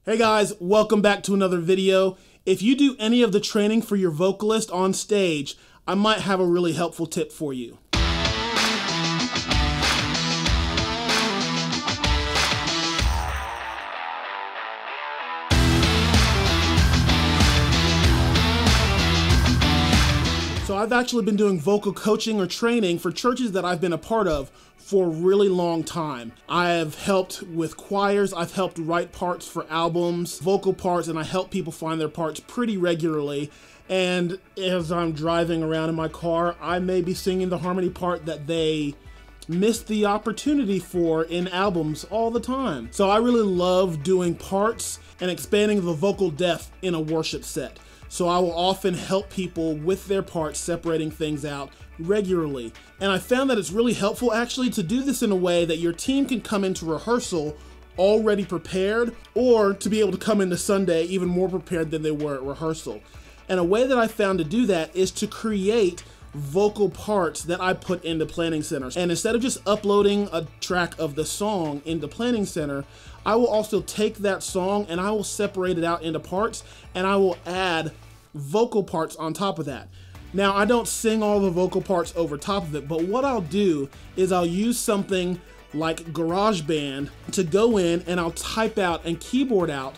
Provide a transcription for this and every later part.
Hey guys, welcome back to another video. If you do any of the training for your vocalist on stage, I might have a really helpful tip for you. So I've actually been doing vocal coaching or training for churches that I've been a part of for a really long time. I have helped with choirs, I've helped write parts for albums, vocal parts, and I help people find their parts pretty regularly. And as I'm driving around in my car, I may be singing the harmony part that they missed the opportunity for in albums all the time. So I really love doing parts and expanding the vocal depth in a worship set. So I will often help people with their parts, separating things out regularly. And I found that it's really helpful actually to do this in a way that your team can come into rehearsal already prepared, or to be able to come into Sunday even more prepared than they were at rehearsal. And a way that I found to do that is to create vocal parts that I put into Planning Center. And instead of just uploading a track of the song into Planning Center, I will also take that song and I will separate it out into parts, and I will add vocal parts on top of that. Now, I don't sing all the vocal parts over top of it, but what I'll do is I'll use something like GarageBand to go in and I'll type out and keyboard out,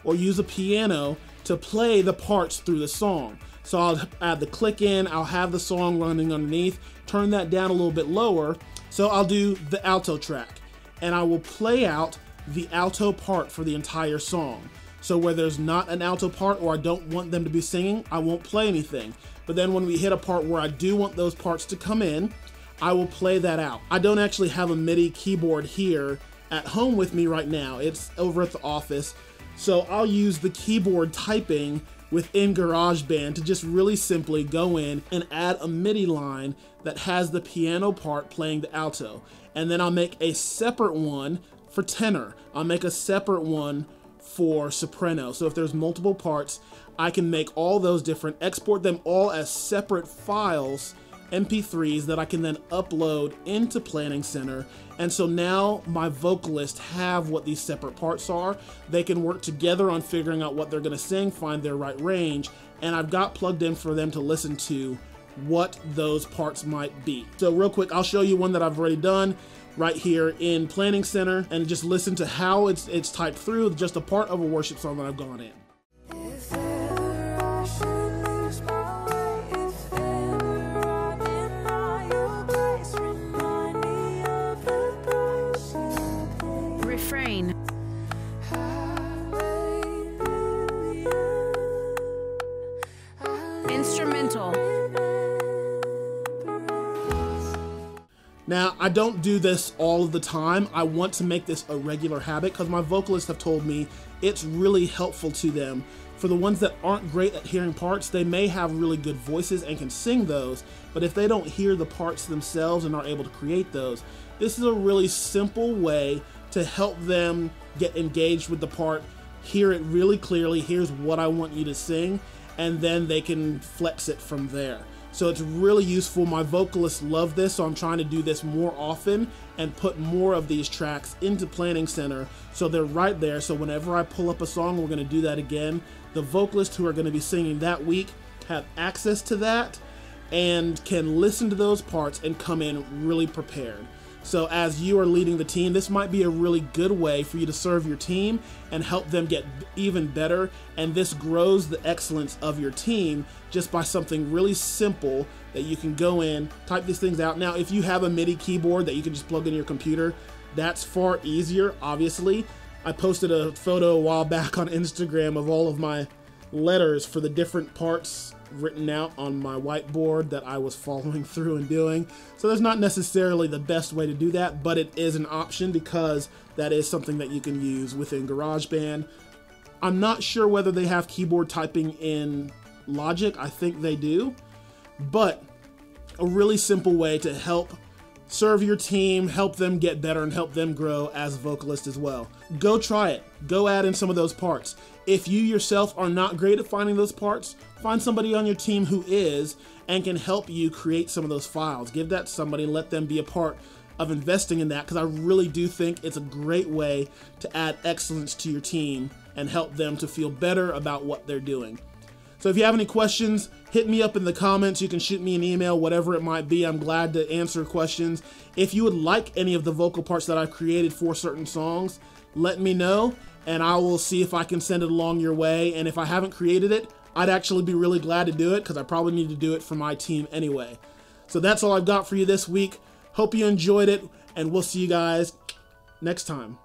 or use a piano to play the parts through the song. So I'll add the click in, I'll have the song running underneath, turn that down a little bit lower. So I'll do the alto track and I will play out the alto part for the entire song. So where there's not an alto part or I don't want them to be singing, I won't play anything. But then when we hit a part where I do want those parts to come in, I will play that out. I don't actually have a MIDI keyboard here at home with me right now. It's over at the office. So I'll use the keyboard typing within GarageBand to just really simply go in and add a MIDI line that has the piano part playing the alto. And then I'll make a separate one for tenor. I'll make a separate one for soprano. So if there's multiple parts, I can make all those different, export them all as separate files, MP3s, that I can then upload into Planning Center. And so now my vocalists have what these separate parts are. They can work together on figuring out what they're gonna sing, find their right range, and I've got plugged in for them to listen to what those parts might be. So real quick, I'll show you one that I've already done right here in Planning Center, and just listen to how it's typed through, just a part of a worship song that I've gone in. Refrain. Instrumental. Now, I don't do this all of the time. I want to make this a regular habit because my vocalists have told me it's really helpful to them. For the ones that aren't great at hearing parts, they may have really good voices and can sing those, but if they don't hear the parts themselves and aren't able to create those, this is a really simple way to help them get engaged with the part, hear it really clearly, here's what I want you to sing, and then they can flex it from there. So it's really useful. My vocalists love this, so I'm trying to do this more often and put more of these tracks into Planning Center so they're right there. So whenever I pull up a song, we're gonna do that again, the vocalists who are gonna be singing that week have access to that and can listen to those parts and come in really prepared. So as you are leading the team, this might be a really good way for you to serve your team and help them get even better. And this grows the excellence of your team just by something really simple that you can go in, type these things out. Now, if you have a MIDI keyboard that you can just plug in your computer, that's far easier, obviously. I posted a photo a while back on Instagram of all of my letters for the different parts written out on my whiteboard that I was following through and doing. So that's not necessarily the best way to do that, but it is an option because that is something that you can use within GarageBand. I'm not sure whether they have keyboard typing in Logic. I think they do, but a really simple way to help serve your team, help them get better, and help them grow as vocalists as well. Go try it. Go add in some of those parts. If you yourself are not great at finding those parts, find somebody on your team who is and can help you create some of those files. Give that to somebody and let them be a part of investing in that, because I really do think it's a great way to add excellence to your team and help them to feel better about what they're doing. So if you have any questions, hit me up in the comments. You can shoot me an email, whatever it might be. I'm glad to answer questions. If you would like any of the vocal parts that I've created for certain songs, let me know, and I will see if I can send it along your way. And if I haven't created it, I'd actually be really glad to do it, because I probably need to do it for my team anyway. So that's all I've got for you this week. Hope you enjoyed it, and we'll see you guys next time.